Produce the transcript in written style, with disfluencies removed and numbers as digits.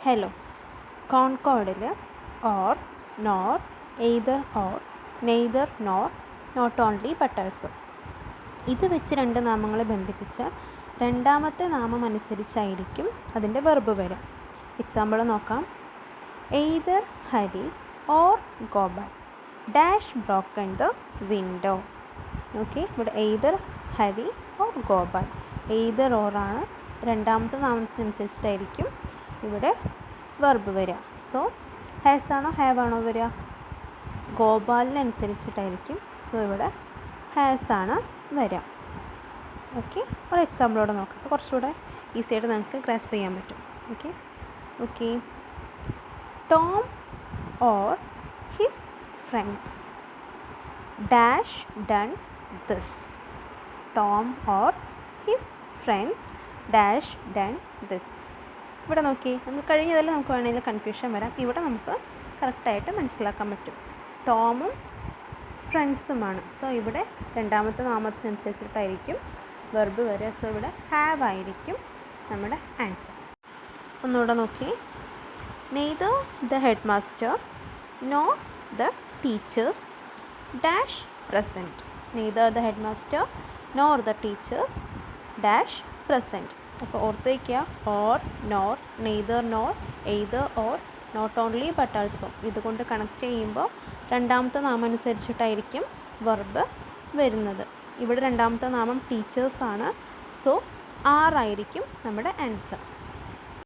Hello. കോൺകോർഡിൽ or, nor, either or, neither nor, not only but also ഇത് വെച്ച് രണ്ട് നാമങ്ങളെ ബന്ധിപ്പിച്ചാൽ രണ്ടാമത്തെ നാമം അനുസരിച്ചായിരിക്കും അതിൻ്റെ വെർബ് വരിക. എക്സാമ്പിൾ നോക്കാം. Either Hari or Gopal dash broken the window. Okay, ഇവിടെ either Hari or Gopal, either or ആണ്. രണ്ടാമത്തെ നാമത്തിനനുസരിച്ചിട്ടായിരിക്കും ഇവിടെ വെർബ് വരിക. സോ ഹാസ് ആണോ ഹാവ് ആണോ വരിക? ഗോപാലിനനുസരിച്ചിട്ടായിരിക്കും. സോ ഇവിടെ ഹാസ് ആണ് വരിക. ഓക്കെ, ഒരു എക്സാമ്പിളോടെ നോക്കാം. അപ്പോൾ കുറച്ചുകൂടെ ഈസി ആയിട്ട് നമുക്ക് ഗ്രാസ്പ് ചെയ്യാൻ പറ്റും. Okay okay Tom or his friends dash done this. Tom or his friends dash done this. ഇവിടെ നോക്കി, നമുക്ക് കഴിഞ്ഞതിൽ നമുക്ക് വേണമെങ്കിൽ കൺഫ്യൂഷൻ വരാം. ഇവിടെ നമുക്ക് കറക്റ്റായിട്ട് മനസ്സിലാക്കാൻ പറ്റും. ടോമും ഫ്രണ്ട്സുമാണ്. സോ ഇവിടെ രണ്ടാമത്തെ നാമത്തിനനുസരിച്ചിട്ടായിരിക്കും വെർബ് വരിക. സോ ഇവിടെ ഹാവ് ആയിരിക്കും നമ്മുടെ ആൻസർ. ഒന്നുകൂടെ നോക്കി. Neither the head master nor the teachers dash present. Neither the head master nor the teachers dash present. അപ്പോൾ ഓർത്ത് വയ്ക്കുക, or, nor, neither nor, either or, not only but also ഇതുകൊണ്ട് connect ചെയ്യുമ്പോൾ രണ്ടാമത്തെ നാമം അനുസരിച്ചിട്ടായിരിക്കും വെർബ് വരുന്നത്. ഇവിടെ രണ്ടാമത്തെ നാമം ടീച്ചേഴ്സാണ്. സോ ആർ ആയിരിക്കും നമ്മുടെ ആൻസർ.